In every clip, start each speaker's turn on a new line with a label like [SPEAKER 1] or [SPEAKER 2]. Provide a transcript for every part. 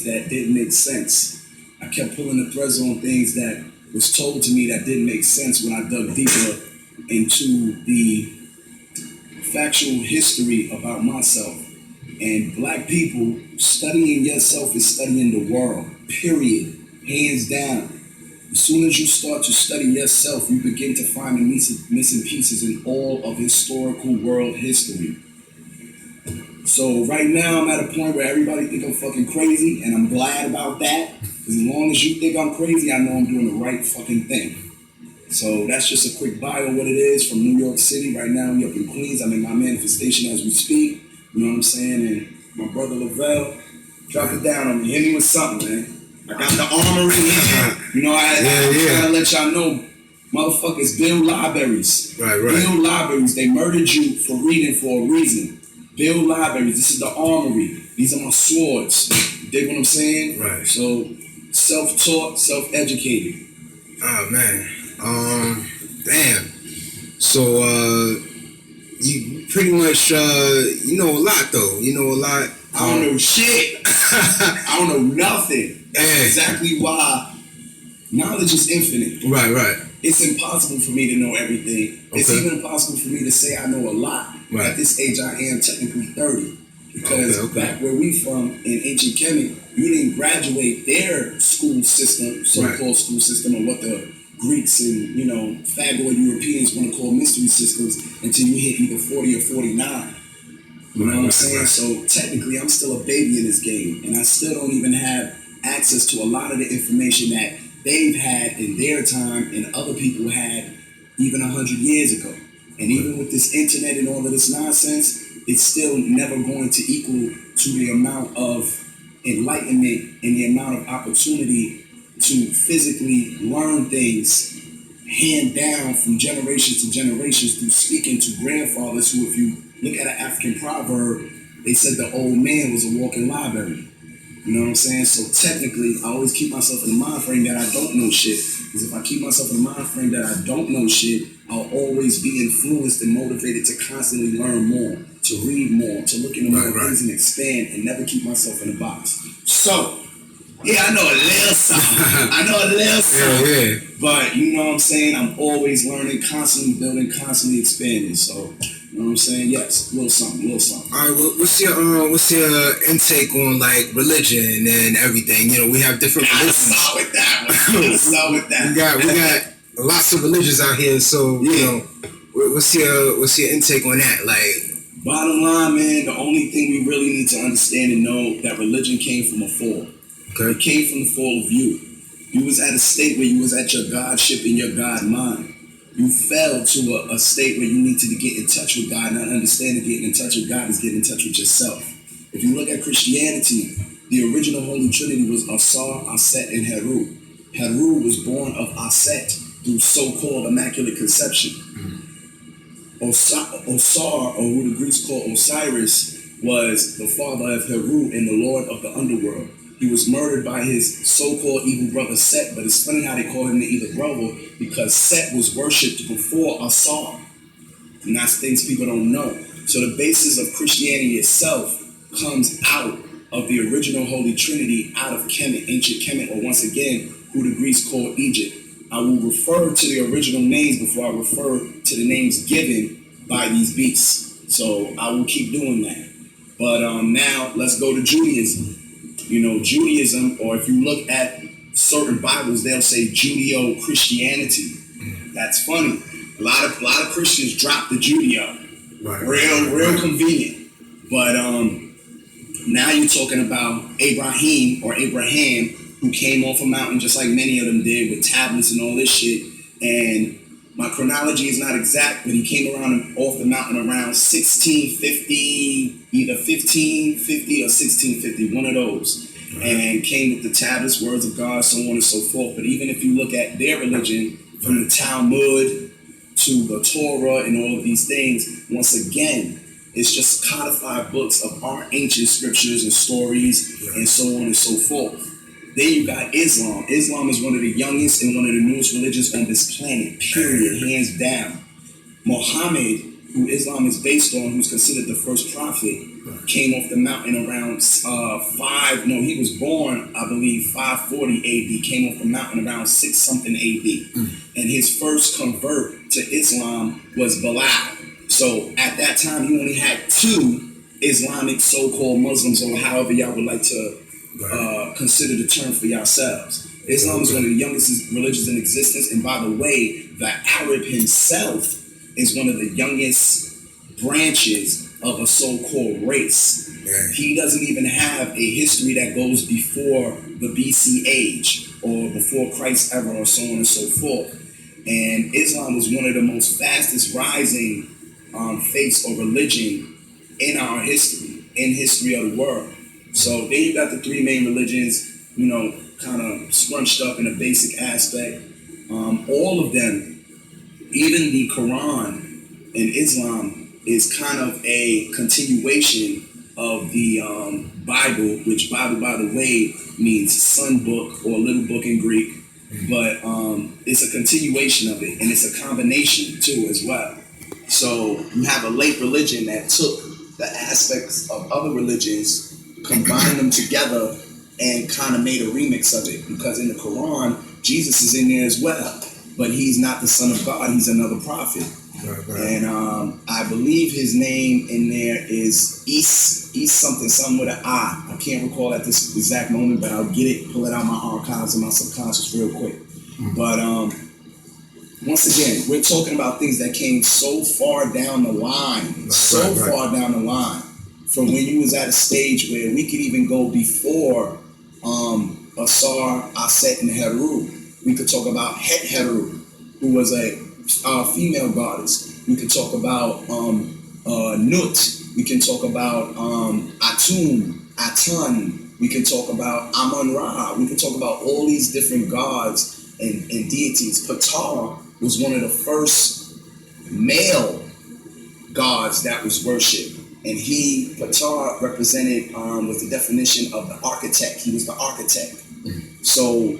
[SPEAKER 1] that didn't make sense. I kept pulling the threads on things that was told to me that didn't make sense when I dug deeper into the factual history about myself. And black people, studying yourself is studying the world, period, hands down. As soon as you start to study yourself, you begin to find the missing pieces in all of historical world history. So right now I'm at a point where everybody think I'm fucking crazy, and I'm glad about that. Because as long as you think I'm crazy, I know I'm doing the right fucking thing. So that's just a quick bio of what it is from New York City. Right now we up in Queens. I'm in my manifestation as we speak. You know what I'm saying? And my brother Lavelle, drop it down on me. Hit me with something, man. I got the armory here. You know, I gotta let y'all know, motherfuckers build libraries.
[SPEAKER 2] Right.
[SPEAKER 1] Build libraries. They murdered you for reading for a reason. Build libraries. This is the armory. These are my swords. You dig what I'm saying?
[SPEAKER 2] Right.
[SPEAKER 1] So, self-taught, self-educated.
[SPEAKER 2] Oh, man. Damn. So, you pretty much, you know a lot, though. You know a lot.
[SPEAKER 1] I don't know shit. I don't know nothing. That's exactly why knowledge is infinite.
[SPEAKER 2] Right.
[SPEAKER 1] It's impossible for me to know everything. Okay. It's even impossible for me to say I know a lot. Right. At this age, I am technically 30. Because back where we from, in ancient Kemet, you didn't graduate their school system, so-called school system, or what the Greeks and, you know, fagoid Europeans want to call mystery systems, until you hit either 40 or 49. You know what I'm saying? Right. So technically, I'm still a baby in this game, and I still don't even have access to a lot of the information that they've had in their time and other people had even 100 years ago. And even with this internet and all of this nonsense, it's still never going to equal to the amount of enlightenment and the amount of opportunity to physically learn things hand down from generations to generations through speaking to grandfathers who, if you look at an African proverb, they said the old man was a walking library. You know what I'm saying? So technically, I always keep myself in the mind frame that I don't know shit. Because if I keep myself in the mind frame that I don't know shit, I'll always be influenced and motivated to constantly learn more, to read more, to look into more things and expand, and never keep myself in a box. So, yeah, I know a little something. Yeah. But you know what I'm saying? I'm always learning, constantly building, constantly expanding. So, you know what I'm saying? Yes, little something. All
[SPEAKER 2] right, well, what's your intake on like religion and everything? You know, we have different religions.
[SPEAKER 1] Start with that.
[SPEAKER 2] We got lots of religions out here, so you know, what's your intake on that? Like,
[SPEAKER 1] bottom line, man, the only thing we really need to understand and know that religion came from a fall. Okay. It came from the fall of you. You was at a state where you was at your Godship and your God mind. You fell to a state where you needed to get in touch with God, not understanding getting in touch with God is getting in touch with yourself. If you look at Christianity, the original Holy Trinity was Asar, Aset, and Heru. Heru was born of Aset through so-called Immaculate Conception. Osar, or who the Greeks call Osiris, was the father of Heru and the lord of the underworld. He was murdered by his so-called evil brother Set, but it's funny how they call him the evil brother, because Set was worshipped before Asar. And that's things people don't know. So the basis of Christianity itself comes out of the original Holy Trinity, out of Kemet, ancient Kemet, or once again, who the Greeks called Egypt. I will refer to the original names before I refer to the names given by these beasts. So I will keep doing that. But now let's go to Judaism. You know, Judaism, or if you look at certain Bibles, they'll say Judeo-Christianity. That's funny. A lot of Christians drop the Judeo. Right. Real convenient. But now you're talking about Abraham, who came off a mountain just like many of them did, with tablets and all this shit. And my chronology is not exact, but he came around off the mountain around 1650, either 1550 or 1650, one of those. And came with the tablets, words of God, so on and so forth. But even if you look at their religion, from the Talmud to the Torah and all of these things, once again, it's just codified books of our ancient scriptures and stories and so on and so forth. Then you got Islam. Islam is one of the youngest and one of the newest religions on this planet, period, hands down. Muhammad who Islam is based on, who's considered the first prophet, came off the mountain around he was born, I believe, 540 AD, came off the mountain around 6 something AD. And his first convert to Islam was Bilal. So at that time, he only had 2 Islamic so-called Muslims, or however y'all would like to consider the term for yourselves. Islam is one of the youngest religions in existence, and by the way, the Arab himself is one of the youngest branches of a so-called race.
[SPEAKER 2] Man.
[SPEAKER 1] He doesn't even have a history that goes before the BC age or before Christ's era, or so on and so forth. And Islam was one of the most fastest rising faiths or religion in our history, in history of the world. So then you got the 3 main religions, kind of scrunched up in a basic aspect. All of them, even the Quran in Islam, is kind of a continuation of the Bible, which Bible, by the way, means son book or little book in Greek. But it's a continuation of it, and it's a combination too as well. So you have a late religion that took the aspects of other religions, combined them together, and kind of made a remix of it. Because in the Quran, Jesus is in there as well, but he's not the son of God, he's another prophet.
[SPEAKER 2] Right.
[SPEAKER 1] And I believe his name in there is East something with an I. I can't recall at this exact moment, but I'll get it, pull it out my archives and my subconscious real quick. But once again, we're talking about things that came so far down the line, far down the line, from when you was at a stage where we could even go before Asar, Aset, and Heru. We could talk about Het Heru, who was a female goddess. We could talk about Nut. We can talk about Atum, Atun. We can talk about Amun-Ra. We can talk about all these different gods and deities. Ptah was one of the first male gods that was worshipped. And Ptah represented, was the definition of the architect. He was the architect. So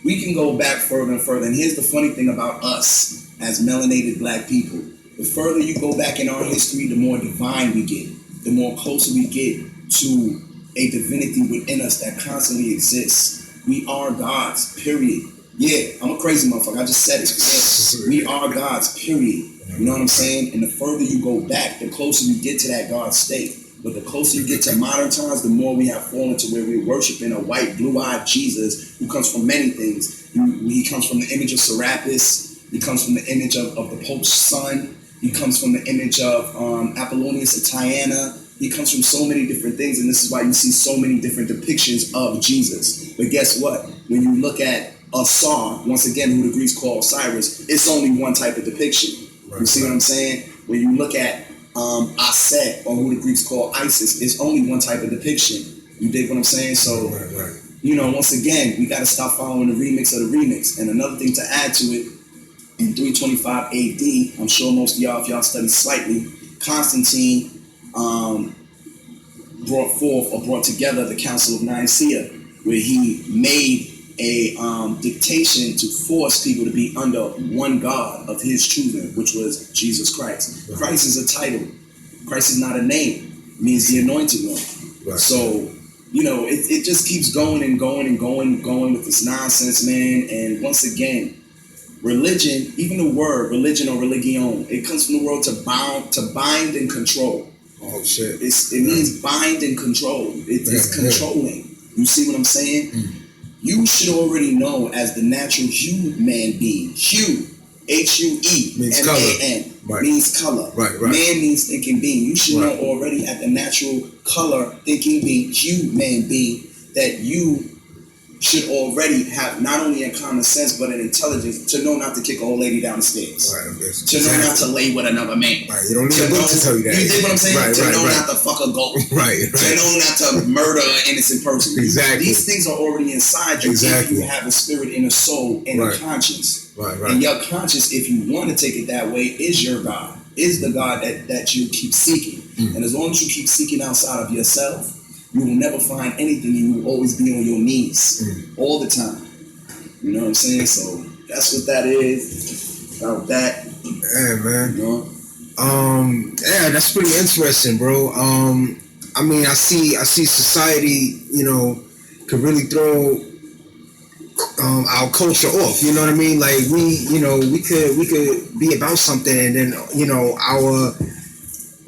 [SPEAKER 1] we can go back further and further. And here's the funny thing about us as melanated black people. The further you go back in our history, the more divine we get. The more closer we get to a divinity within us that constantly exists. We are gods, period. Yeah, I'm a crazy motherfucker. I just said it. Yeah, we are gods, period. You know what I'm saying? And the further you go back, the closer you get to that God state. But the closer you get to modern times, the more we have fallen to where we're worshiping a white, blue-eyed Jesus who comes from many things. He comes from the image of Serapis. He comes from the image of the Pope's son. He comes from the image of Apollonius of Tyana. He comes from so many different things, and this is why you see so many different depictions of Jesus. But guess what? When you look at Asar, once again, who the Greeks call Osiris, it's only one type of depiction. You see what I'm saying? When you look at Aset, or who the Greeks call Isis, it's only one type of depiction. You dig what I'm saying? So, once again, we got to stop following the remix of the remix. And another thing to add to it, in 325 AD, I'm sure most of y'all, if y'all study slightly, Constantine brought together the Council of Nicaea, where he made a dictation to force people to be under one God of his choosing, which was Jesus Christ. Christ is a title. Christ is not a name. It means the anointed one. So, it just keeps going and going and going with this nonsense, man. And once again, religion, even the word religion or religion, it comes from the word to bind and control.
[SPEAKER 2] Oh shit!
[SPEAKER 1] It means bind and control. It's controlling. You see what I'm saying? You should already know, as the natural human being, Hue, H-U-E, M-A-N, means color. Man means thinking being. You should know already at the natural color thinking being, human being, that you should already have not only a common sense but an intelligence to know not to kick an old lady down the stairs. To know not to lay with another man.
[SPEAKER 2] You don't need a book to tell you that.
[SPEAKER 1] You dig what I'm saying? To know not to fuck a goat. To know not to murder an innocent person. These things are already inside you if you have a spirit and a soul and a conscience. And your conscience, if you want to take it that way, is your God. Is the God that you keep seeking. And as long as you keep seeking outside of yourself, you will never find anything, and you will always be on your knees all the time. You know what I'm saying? So that's what that is about that.
[SPEAKER 2] Yeah, man. Yeah, that's pretty interesting, bro. I mean, I see society, could really throw our culture off. You know what I mean? Like we could be about something, and then our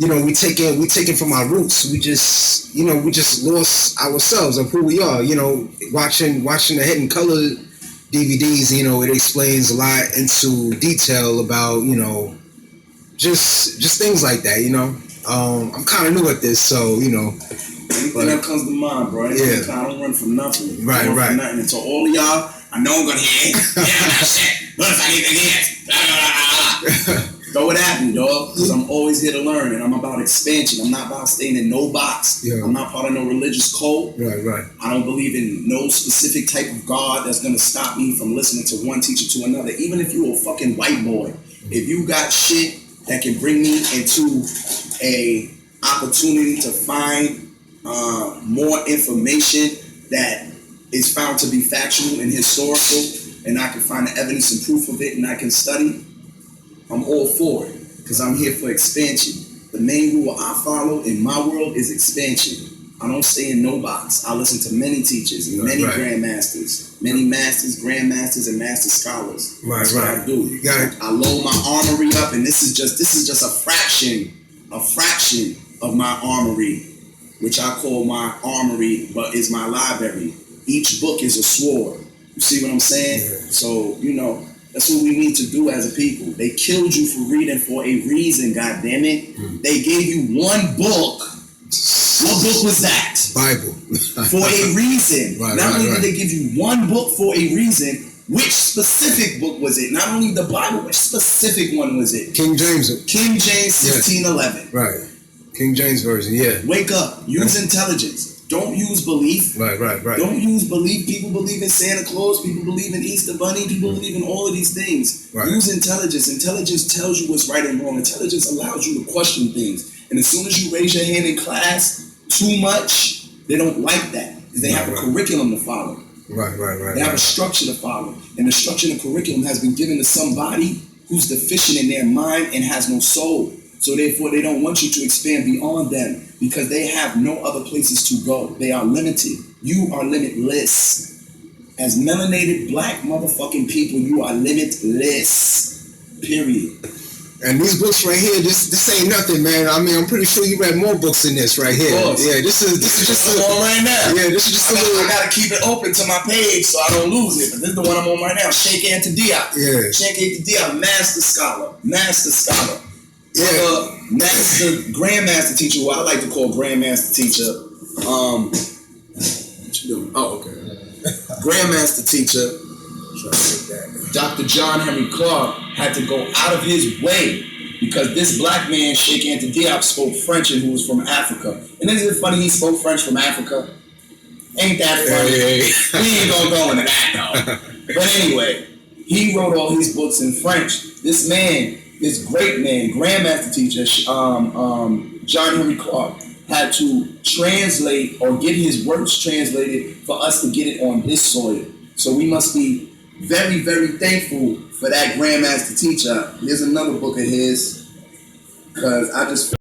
[SPEAKER 2] we taken from our roots. We just lost ourselves of who we are. Watching the Hidden Color DVDs. It explains a lot into detail about just things like that. I'm kind of new at this, so
[SPEAKER 1] Anything that comes to mind, bro. I don't run from nothing.
[SPEAKER 2] Right.
[SPEAKER 1] From nothing. And to all of y'all, I know I'm gonna hear. Shit. What if I need to hear? Throw it at me, dog. Because I'm always here to learn, and I'm about expansion. I'm not about staying in no box.
[SPEAKER 2] Yeah.
[SPEAKER 1] I'm not part of no religious cult.
[SPEAKER 2] Right.
[SPEAKER 1] I don't believe in no specific type of God that's gonna stop me from listening to one teacher to another. Even if you're a fucking white boy, if you got shit that can bring me into a opportunity to find more information that is found to be factual and historical, and I can find the evidence and proof of it, and I can study, I'm all for it, because I'm here for expansion. The main rule I follow in my world is expansion. I don't stay in no box. I listen to many teachers, many grandmasters, many masters, grandmasters, and master scholars. That's what I do.
[SPEAKER 2] You got it.
[SPEAKER 1] I load my armory up, and this is just a fraction of my armory, which I call my armory, but is my library. Each book is a sword. You see what I'm saying?
[SPEAKER 2] Yeah.
[SPEAKER 1] So, that's what we need to do as a people. They killed you for reading for a reason, goddammit. They gave you one book. What book was that?
[SPEAKER 2] Bible.
[SPEAKER 1] For a reason. Not only did they give you one book for a reason, which specific book was it? Not only the Bible, which specific one was it?
[SPEAKER 2] King James.
[SPEAKER 1] King James 1611.
[SPEAKER 2] Right. King James Version, yeah.
[SPEAKER 1] Wake up. Use intelligence. Don't use belief.
[SPEAKER 2] Right.
[SPEAKER 1] Don't use belief. People believe in Santa Claus. People believe in Easter Bunny. People believe in all of these things.
[SPEAKER 2] Right.
[SPEAKER 1] Use intelligence. Intelligence tells you what's right and wrong. Intelligence allows you to question things. And as soon as you raise your hand in class too much, they don't like that. Because they have a curriculum to follow.
[SPEAKER 2] Right.
[SPEAKER 1] They have a structure to follow. And the structure and the curriculum has been given to somebody who's deficient in their mind and has no soul. So therefore, they don't want you to expand beyond them because they have no other places to go. They are limited. You are limitless. As melanated black motherfucking people, you are limitless. Period.
[SPEAKER 2] And these books right here, this ain't nothing, man. I mean, I'm pretty sure you read more books than this right here. Yeah, this is just
[SPEAKER 1] the one right now.
[SPEAKER 2] Yeah, this is just
[SPEAKER 1] I gotta keep it open to my page so I don't lose it. But this is the one I'm on right now. Sheikh Anta Diop.
[SPEAKER 2] Yeah.
[SPEAKER 1] Sheikh Anta Diop, master scholar.
[SPEAKER 2] Yeah.
[SPEAKER 1] Master grandmaster teacher, who I like to call grandmaster teacher. What you doing? Oh, okay. Grandmaster teacher. Dr. John Henry Clark had to go out of his way because this black man, Sheikh Anta Diop, spoke French and who was from Africa. And isn't it funny he spoke French from Africa? Ain't that funny?
[SPEAKER 2] Yeah.
[SPEAKER 1] We ain't gonna go into that though. But anyway, he wrote all his books in French. This man, this great man, grandmaster teacher, John Henry Clark, had to translate or get his works translated for us to get it on this soil. So we must be very, very thankful for that grandmaster teacher. Here's another book of his, because I just